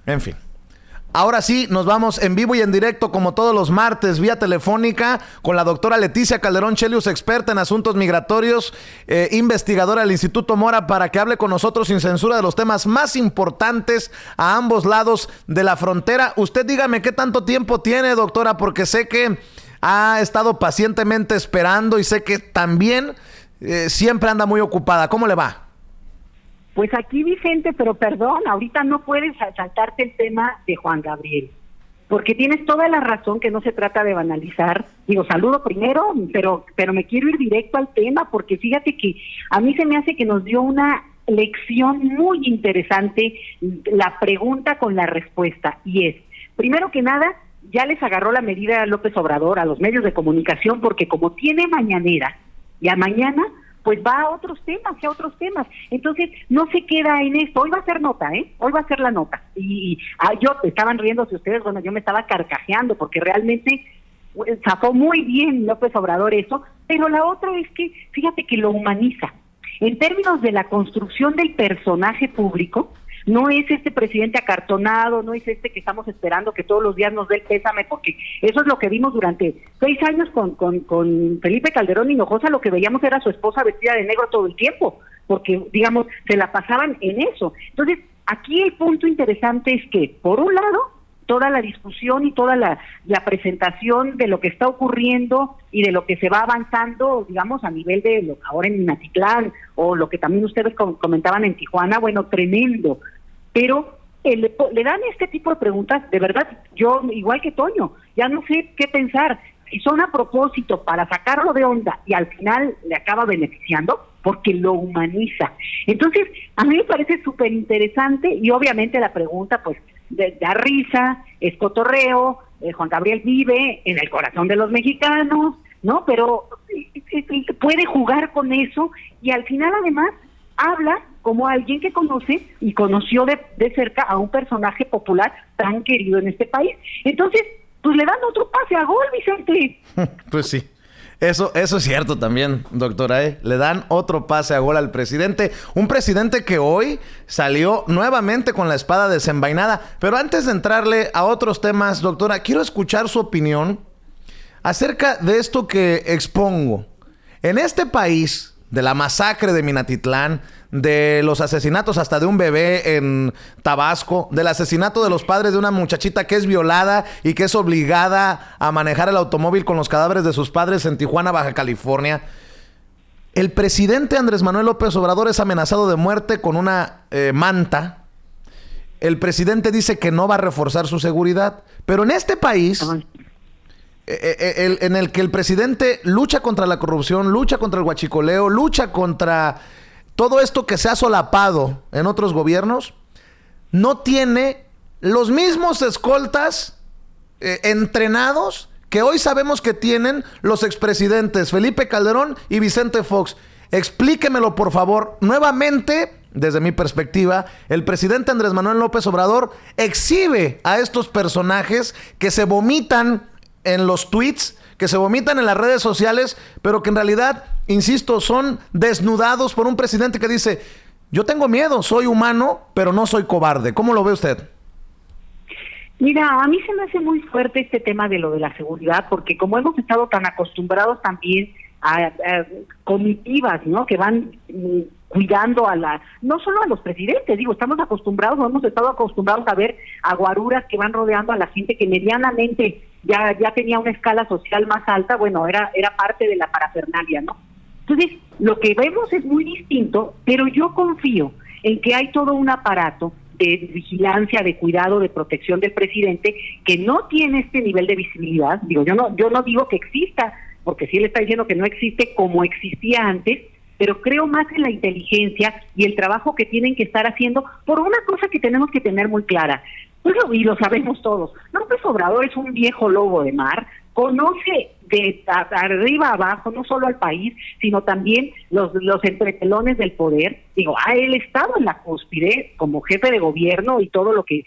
En fin. Ahora sí, nos vamos en vivo y en directo, como todos los martes, vía telefónica, con la doctora Leticia Calderón Chelius, experta en asuntos migratorios, investigadora del Instituto Mora, para que hable con nosotros sin censura de los temas más importantes a ambos lados de la frontera. Usted dígame qué tanto tiempo tiene, doctora, porque sé que ha estado pacientemente esperando y sé que también siempre anda muy ocupada. ¿Cómo le va? Pues aquí, Vicente, pero perdón, ahorita no puedes saltarte el tema de Juan Gabriel, porque tienes toda la razón que no se trata de banalizar. Digo, saludo primero, pero me quiero ir directo al tema, porque fíjate que a mí se me hace que nos dio una lección muy interesante la pregunta con la respuesta, y es, primero que nada, ya les agarró la medida a López Obrador, a los medios de comunicación, porque como tiene mañanera, y a mañana pues va a otros temas, Entonces, no se queda en esto. Hoy va a ser nota, Hoy va a ser la nota. Y yo, estaban riéndose ustedes, bueno, yo me estaba carcajeando, porque realmente zafó muy bien López Obrador eso, pero la otra es que, fíjate que lo humaniza. En términos de la construcción del personaje público, no es este presidente acartonado, no es este que estamos esperando que todos los días nos dé el pésame, porque eso es lo que vimos durante 6 años con Felipe Calderón Hinojosa. Lo que veíamos era su esposa vestida de negro todo el tiempo, porque, digamos, se la pasaban en eso. Entonces, aquí el punto interesante es que, por un lado, toda la discusión y toda la presentación de lo que está ocurriendo y de lo que se va avanzando, digamos, a nivel de lo ahora en Minatitlán, o lo que también ustedes comentaban en Tijuana, bueno, tremendo. Pero le dan este tipo de preguntas, de verdad, yo, igual que Toño, ya no sé qué pensar. Si son a propósito para sacarlo de onda y al final le acaba beneficiando, porque lo humaniza. Entonces, a mí me parece súper interesante, y obviamente la pregunta, pues, da risa, es cotorreo. Juan Gabriel vive en el corazón de los mexicanos, ¿no? Pero puede jugar con eso, y al final además habla como alguien que conoce y conoció de cerca a un personaje popular tan querido en este país. Entonces, pues le dan otro pase a gol, Vicente. Pues sí. Eso es cierto también, doctora, Le dan otro pase a gol al presidente. Un presidente que hoy salió nuevamente con la espada desenvainada. Pero antes de entrarle a otros temas, doctora, quiero escuchar su opinión acerca de esto que expongo. En este país, de la masacre de Minatitlán, de los asesinatos hasta de un bebé en Tabasco, del asesinato de los padres de una muchachita que es violada y que es obligada a manejar el automóvil con los cadáveres de sus padres en Tijuana, Baja California. El presidente Andrés Manuel López Obrador es amenazado de muerte con una manta. El presidente dice que no va a reforzar su seguridad, pero en este país, en el que el presidente lucha contra la corrupción, lucha contra el huachicoleo, lucha contra todo esto que se ha solapado en otros gobiernos, no tiene los mismos escoltas entrenados que hoy sabemos que tienen los expresidentes Felipe Calderón y Vicente Fox. Explíquemelo, por favor. Nuevamente, desde mi perspectiva, el presidente Andrés Manuel López Obrador exhibe a estos personajes que se vomitan en los tweets, que se vomitan en las redes sociales, pero que en realidad, insisto, son desnudados por un presidente que dice: yo tengo miedo, soy humano, pero no soy cobarde. ¿Cómo lo ve usted? Mira, a mí se me hace muy fuerte este tema de lo de la seguridad, porque como hemos estado tan acostumbrados también a comitivas, ¿no?, que van cuidando no solo a los presidentes, digo, hemos estado acostumbrados a ver a guaruras que van rodeando a la gente que medianamente ya tenía una escala social más alta. Bueno, era parte de la parafernalia, ¿no? Entonces, lo que vemos es muy distinto, pero yo confío en que hay todo un aparato de vigilancia, de cuidado, de protección del presidente, que no tiene este nivel de visibilidad. Digo, yo no digo que exista, porque sí le está diciendo que no existe como existía antes, pero creo más en la inteligencia y el trabajo que tienen que estar haciendo por una cosa que tenemos que tener muy clara. Y lo sabemos todos. López Obrador es un viejo lobo de mar, conoce de arriba a abajo, no solo al país, sino también los entretelones del poder. Digo, él ha estado en la cúspide como jefe de gobierno y todo lo que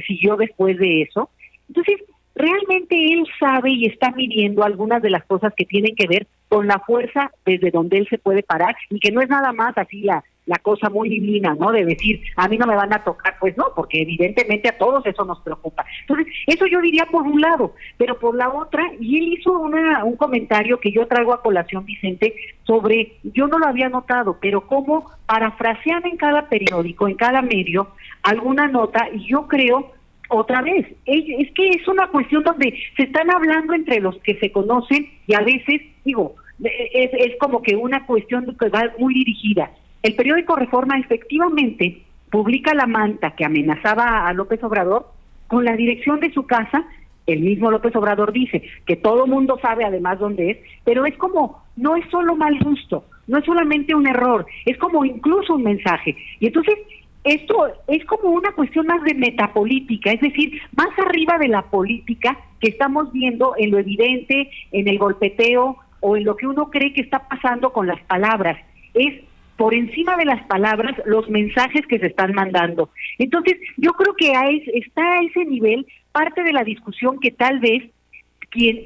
siguió después de eso. Entonces, realmente él sabe y está midiendo algunas de las cosas que tienen que ver con la fuerza desde donde él se puede parar, y que no es nada más así la cosa muy divina, ¿no? De decir, a mí no me van a tocar, pues no, porque evidentemente a todos eso nos preocupa. Entonces, eso yo diría por un lado, pero por la otra, y él hizo un comentario que yo traigo a colación, Vicente, sobre, yo no lo había notado, pero cómo parafrasean en cada periódico, en cada medio, alguna nota, y yo creo, otra vez, es que es una cuestión donde se están hablando entre los que se conocen, y a veces, digo, es como que una cuestión que va muy dirigida. El periódico Reforma efectivamente publica la manta que amenazaba a López Obrador con la dirección de su casa. El mismo López Obrador dice que todo mundo sabe además dónde es, pero es como, no es solo mal gusto, no es solamente un error, es como incluso un mensaje. Y entonces esto es como una cuestión más de metapolítica, es decir, más arriba de la política que estamos viendo en lo evidente, en el golpeteo o en lo que uno cree que está pasando con las palabras. Es por encima de las palabras los mensajes que se están mandando. Entonces, yo creo que está a ese nivel parte de la discusión que tal vez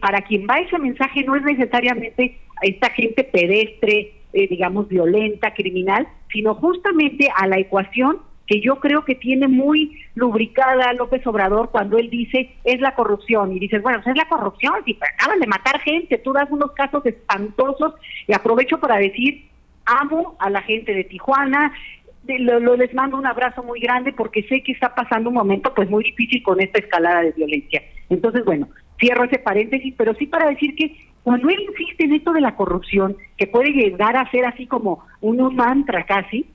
para quien va ese mensaje no es necesariamente esta gente pedestre, digamos, violenta, criminal, sino justamente a la ecuación que yo creo que tiene muy lubricada López Obrador cuando él dice es la corrupción, y dices, bueno, pues es la corrupción, si acaban de matar gente, tú das unos casos espantosos, y aprovecho para decir, amo a la gente de Tijuana, les mando un abrazo muy grande porque sé que está pasando un momento pues muy difícil con esta escalada de violencia. Entonces, bueno, cierro ese paréntesis, pero sí para decir que cuando él insiste en esto de la corrupción, que puede llegar a ser así como un mantra casi,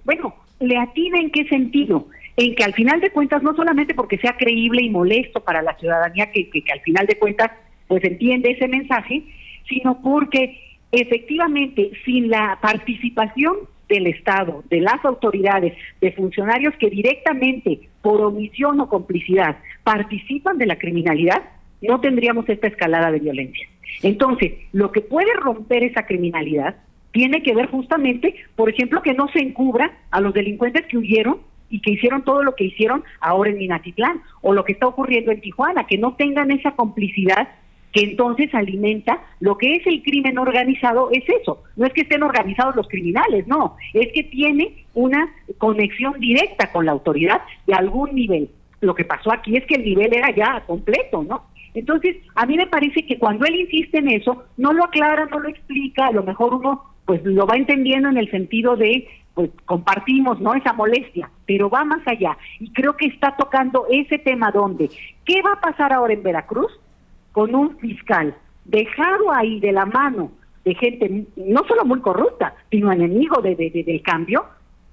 bueno, le atina en qué sentido, en que al final de cuentas, no solamente porque sea creíble y molesto para la ciudadanía que al final de cuentas pues entiende ese mensaje, sino porque efectivamente, sin la participación del Estado, de las autoridades, de funcionarios que directamente, por omisión o complicidad, participan de la criminalidad, no tendríamos esta escalada de violencia. Entonces, lo que puede romper esa criminalidad tiene que ver justamente, por ejemplo, que no se encubra a los delincuentes que huyeron y que hicieron todo lo que hicieron ahora en Minatitlán, o lo que está ocurriendo en Tijuana, que no tengan esa complicidad que entonces alimenta lo que es el crimen organizado. Es eso, no es que estén organizados los criminales, no, es que tiene una conexión directa con la autoridad de algún nivel. Lo que pasó aquí es que el nivel era ya completo, ¿no? Entonces, a mí me parece que cuando él insiste en eso, no lo aclara, no lo explica, a lo mejor uno pues lo va entendiendo en el sentido de, pues compartimos, ¿no?, esa molestia, pero va más allá, y creo que está tocando ese tema donde, ¿qué va a pasar ahora en Veracruz con un fiscal dejado ahí de la mano de gente no solo muy corrupta, sino enemigo del cambio,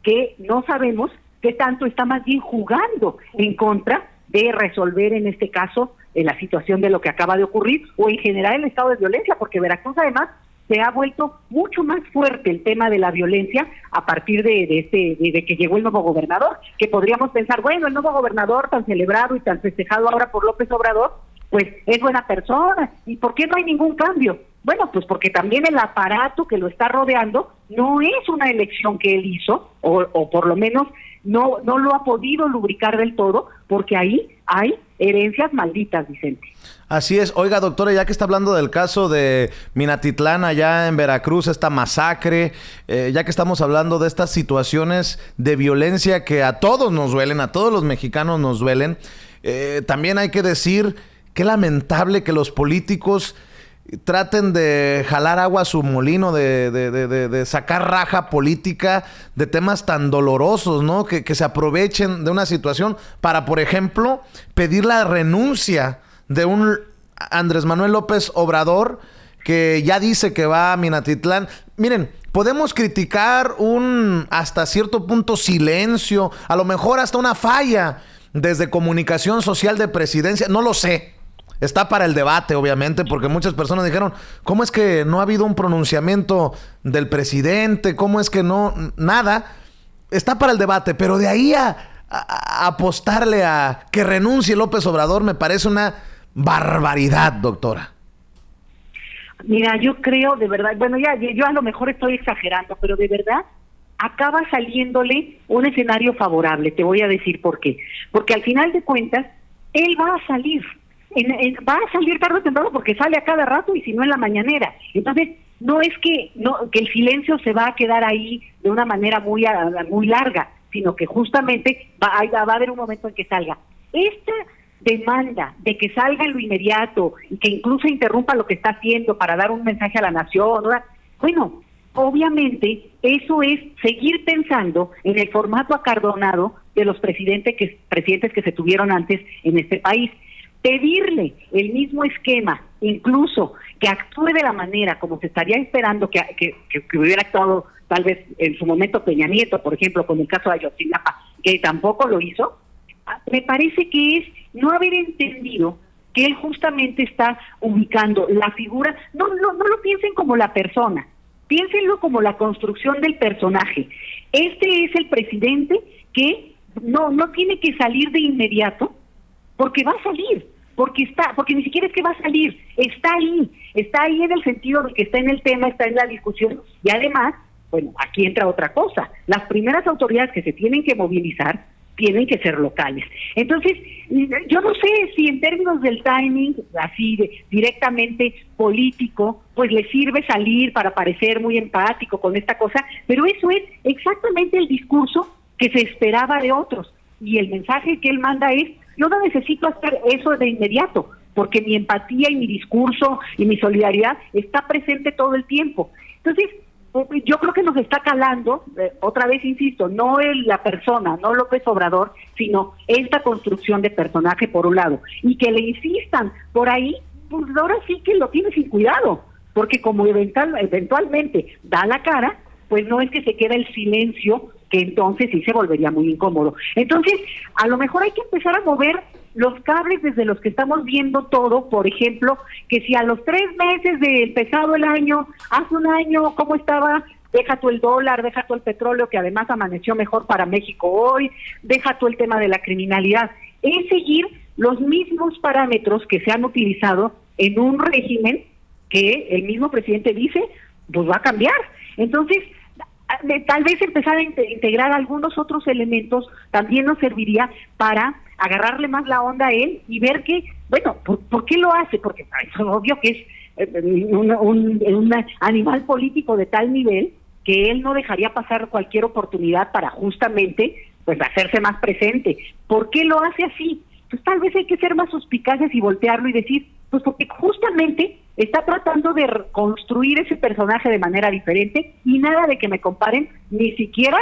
que no sabemos qué tanto está más bien jugando en contra de resolver en este caso la situación de lo que acaba de ocurrir, o en general el estado de violencia, porque Veracruz además se ha vuelto mucho más fuerte el tema de la violencia a partir de que llegó el nuevo gobernador, que podríamos pensar, bueno, el nuevo gobernador tan celebrado y tan festejado ahora por López Obrador, pues es buena persona, ¿y por qué no hay ningún cambio? Bueno, pues porque también el aparato que lo está rodeando no es una elección que él hizo, o por lo menos no lo ha podido lubricar del todo, porque ahí hay herencias malditas, Vicente. Así es. Oiga, doctora, ya que está hablando del caso de Minatitlán allá en Veracruz, esta masacre, ya que estamos hablando de estas situaciones de violencia que a todos nos duelen, a todos los mexicanos nos duelen, también hay que decir qué lamentable que los políticos traten de jalar agua a su molino, de sacar raja política de temas tan dolorosos, ¿no? Que se aprovechen de una situación para, por ejemplo, pedir la renuncia de un Andrés Manuel López Obrador que ya dice que va a Minatitlán. Miren, podemos criticar hasta cierto punto silencio, a lo mejor hasta una falla desde comunicación social de presidencia, no lo sé. Está para el debate, obviamente, porque muchas personas dijeron, ¿cómo es que no ha habido un pronunciamiento del presidente? ¿Cómo es que no? Nada. Está para el debate, pero de ahí a apostarle a que renuncie López Obrador me parece una barbaridad, doctora. Mira, yo creo de verdad, bueno, yo a lo mejor estoy exagerando, pero de verdad acaba saliéndole un escenario favorable. Te voy a decir por qué. Porque al final de cuentas, él va a salir. Va a salir tarde o temprano porque sale a cada rato y si no en la mañanera. Entonces, no es que que el silencio se va a quedar ahí de una manera muy larga, sino que justamente va a haber un momento en que salga. Esta demanda de que salga en lo inmediato y que incluso interrumpa lo que está haciendo para dar un mensaje a la nación, ¿verdad? Bueno, obviamente eso es seguir pensando en el formato acardonado de los presidentes que se tuvieron antes en este país. Pedirle el mismo esquema, incluso que actúe de la manera como se estaría esperando que hubiera actuado tal vez en su momento Peña Nieto, por ejemplo, con el caso de Ayotzinapa, que tampoco lo hizo, me parece que es no haber entendido que él justamente está ubicando la figura, no lo piensen como la persona, piénsenlo como la construcción del personaje. Este es el presidente que no tiene que salir de inmediato, porque va a salir, porque ni siquiera es que va a salir, está ahí en el sentido de que está en el tema, está en la discusión, y además, bueno, aquí entra otra cosa, las primeras autoridades que se tienen que movilizar tienen que ser locales. Entonces, yo no sé si en términos del timing, así directamente político, pues le sirve salir para parecer muy empático con esta cosa, pero eso es exactamente el discurso que se esperaba de otros. Y el mensaje que él manda es: yo no necesito hacer eso de inmediato, porque mi empatía y mi discurso y mi solidaridad está presente todo el tiempo. Entonces, yo creo que nos está calando, otra vez insisto, no la persona, no López Obrador, sino esta construcción de personaje por un lado, y que le insistan por ahí, pues ahora sí que lo tiene sin cuidado, porque como eventualmente da la cara, pues no es que se queda el silencio, que entonces sí se volvería muy incómodo. Entonces, a lo mejor hay que empezar a mover los cables desde los que estamos viendo todo, por ejemplo, que si a los 3 meses de empezado el año, hace un año, ¿cómo estaba? Deja tú el dólar, deja tú el petróleo, que además amaneció mejor para México hoy, deja tú el tema de la criminalidad, es seguir los mismos parámetros que se han utilizado en un régimen que el mismo presidente dice, pues va a cambiar. Entonces, tal vez empezar a integrar algunos otros elementos también nos serviría para agarrarle más la onda a él y ver que, bueno, ¿por qué lo hace? Porque es obvio que es un animal político de tal nivel que él no dejaría pasar cualquier oportunidad para justamente pues hacerse más presente. ¿Por qué lo hace así? Pues tal vez hay que ser más suspicaces y voltearlo y decir, pues porque justamente está tratando de construir ese personaje de manera diferente, y nada de que me comparen ni siquiera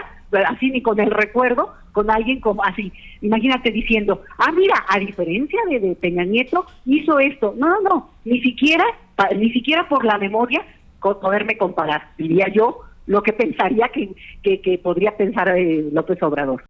así ni con el recuerdo con alguien como así. Imagínate diciendo, mira, a diferencia de Peña Nieto hizo esto. No, ni siquiera por la memoria poderme comparar, diría yo, lo que pensaría que podría pensar López Obrador.